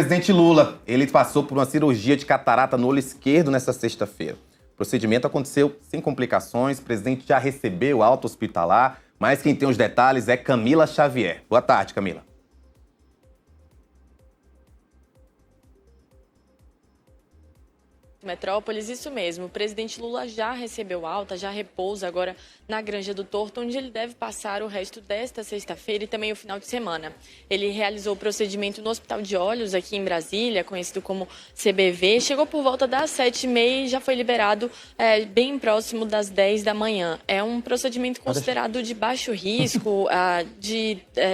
presidente Lula, ele passou por uma cirurgia de catarata no olho esquerdo nesta sexta-feira. O procedimento aconteceu sem complicações, o presidente já recebeu alta hospitalar, mas quem tem os detalhes é Camila Xavier. Boa tarde, Camila. Metrópolis, isso mesmo. O presidente Lula já recebeu alta, já repousa agora na Granja do Torto, onde ele deve passar o resto desta sexta-feira e também o final de semana. Ele realizou o procedimento no Hospital de Olhos, aqui em Brasília, conhecido como CBV. Chegou por volta das 7h30 e já foi liberado bem próximo das 10 da manhã. É um procedimento considerado de baixo risco,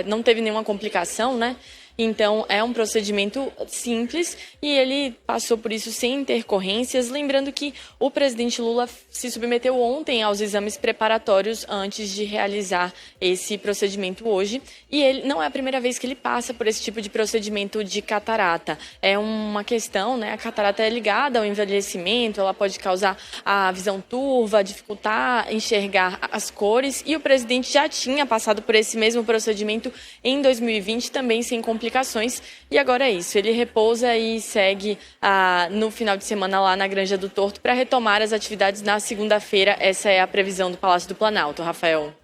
não teve nenhuma complicação, né? Então, é um procedimento simples e ele passou por isso sem intercorrências. Lembrando que o presidente Lula se submeteu ontem aos exames preparatórios antes de realizar esse procedimento hoje. E ele não é a primeira vez que ele passa por esse tipo de procedimento de catarata. É uma questão, né? A catarata é ligada ao envelhecimento, ela pode causar a visão turva, dificultar enxergar as cores. E o presidente já tinha passado por esse mesmo procedimento em 2020, também sem complicações. E agora é isso, ele repousa e segue no final de semana lá na Granja do Torto para retomar as atividades na segunda-feira. Essa é a previsão do Palácio do Planalto, Rafael.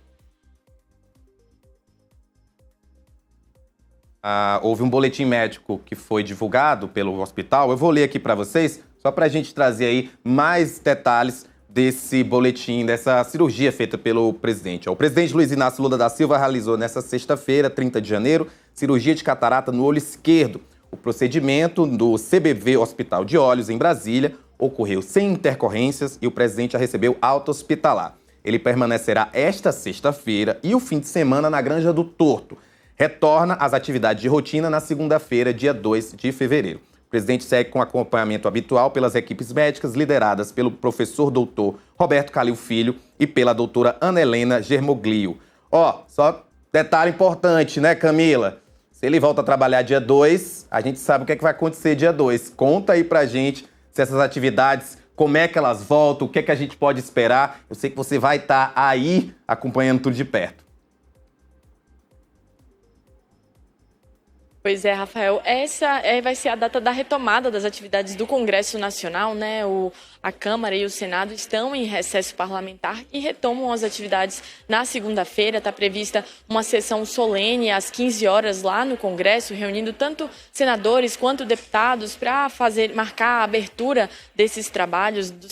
Houve um boletim médico que foi divulgado pelo hospital. Eu vou ler aqui para vocês, só para a gente trazer aí mais detalhes desse boletim, dessa cirurgia feita pelo presidente. O presidente Luiz Inácio Lula da Silva realizou nesta sexta-feira, 30 de janeiro, cirurgia de catarata no olho esquerdo. O procedimento do CBV Hospital de Olhos, em Brasília, ocorreu sem intercorrências e o presidente já recebeu alta hospitalar. Ele permanecerá esta sexta-feira e o fim de semana na Granja do Torto. Retorna às atividades de rotina na segunda-feira, dia 2 de fevereiro. O presidente segue com acompanhamento habitual pelas equipes médicas lideradas pelo professor doutor Roberto Calil Filho e pela doutora Ana Helena Germoglio. Só detalhe importante, né, Camila? Se ele volta a trabalhar dia 2, a gente sabe o que é que vai acontecer dia 2. Conta aí pra gente se essas atividades, como é que elas voltam, o que é que a gente pode esperar. Eu sei que você vai estar aí acompanhando tudo de perto. Pois é, Rafael, essa vai ser a data da retomada das atividades do Congresso Nacional, né? A Câmara e o Senado estão em recesso parlamentar e retomam as atividades na segunda-feira. Está prevista uma sessão solene às 15 horas lá no Congresso, reunindo tanto senadores quanto deputados para marcar a abertura dos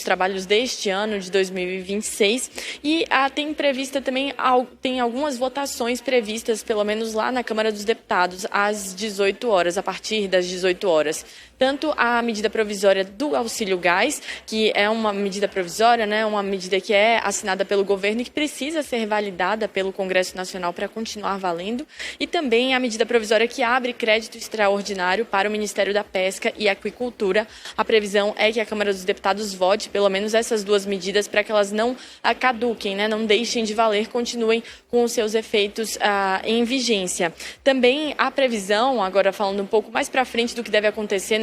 trabalhos deste ano de 2026. E tem prevista também, tem algumas votações previstas, pelo menos lá na Câmara dos Deputados, às 18 horas, a partir das 18 horas. Tanto a medida provisória do auxílio gás, que é uma medida provisória, né, uma medida que é assinada pelo governo e que precisa ser validada pelo Congresso Nacional para continuar valendo, e também a medida provisória que abre crédito extraordinário para o Ministério da Pesca e Aquicultura. A previsão é que a Câmara dos Deputados vote pelo menos essas duas medidas para que elas não caduquem, né, não deixem de valer, continuem com os seus efeitos em vigência. Também a previsão, agora falando um pouco mais para frente do que deve acontecer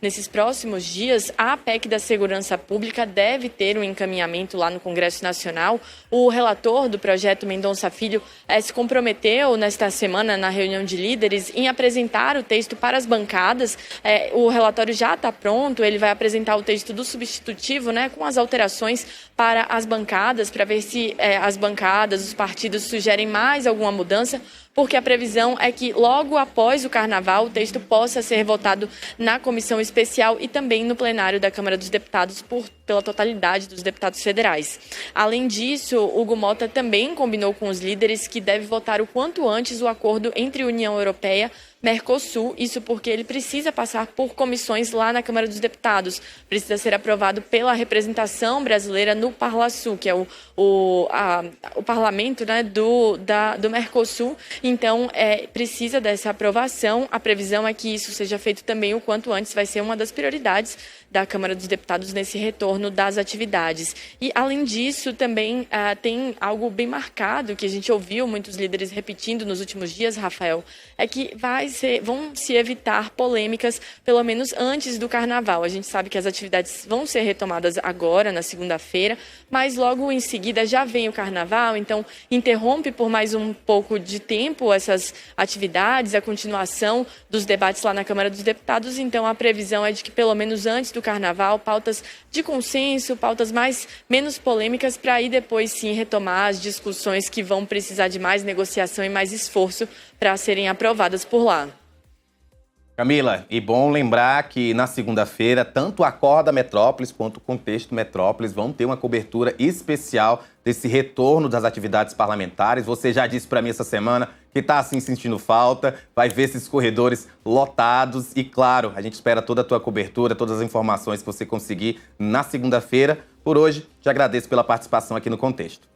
nesses próximos dias, a PEC da Segurança Pública deve ter um encaminhamento lá no Congresso Nacional. O relator do projeto, Mendonça Filho, se comprometeu nesta semana, na reunião de líderes, em apresentar o texto para as bancadas. O relatório já está pronto, ele vai apresentar o texto do substitutivo, né, com as alterações para as bancadas, para ver se as bancadas, os partidos sugerem mais alguma mudança, porque a previsão é que logo após o Carnaval o texto possa ser votado na comissão especial e também no plenário da Câmara dos Deputados pela totalidade dos deputados federais. Além disso, Hugo Mota também combinou com os líderes que deve votar o quanto antes o acordo entre União Europeia e Mercosul, isso porque ele precisa passar por comissões lá na Câmara dos Deputados, precisa ser aprovado pela representação brasileira no Parlasul, que é o parlamento, né, do Mercosul. Então, precisa dessa aprovação. A previsão é que isso seja feito também o quanto antes, vai ser uma das prioridades da Câmara dos Deputados nesse retorno retorno das atividades. E, além disso, também tem algo bem marcado que a gente ouviu muitos líderes repetindo nos últimos dias, Rafael, é que vão se evitar polêmicas, pelo menos antes do Carnaval. A gente sabe que as atividades vão ser retomadas agora, na segunda-feira, mas logo em seguida já vem o Carnaval, então interrompe por mais um pouco de tempo essas atividades, a continuação dos debates lá na Câmara dos Deputados. Então a previsão é de que pelo menos antes do Carnaval, pautas de consenso, pautas menos polêmicas, para aí depois sim retomar as discussões que vão precisar de mais negociação e mais esforço para serem aprovadas por lá. Camila, e bom lembrar que na segunda-feira, tanto a Acorda Metrópolis quanto o Contexto Metrópolis vão ter uma cobertura especial desse retorno das atividades parlamentares. Você já disse para mim essa semana que está assim sentindo falta, vai ver esses corredores lotados e, claro, a gente espera toda a tua cobertura, todas as informações que você conseguir na segunda-feira. Por hoje, te agradeço pela participação aqui no Contexto.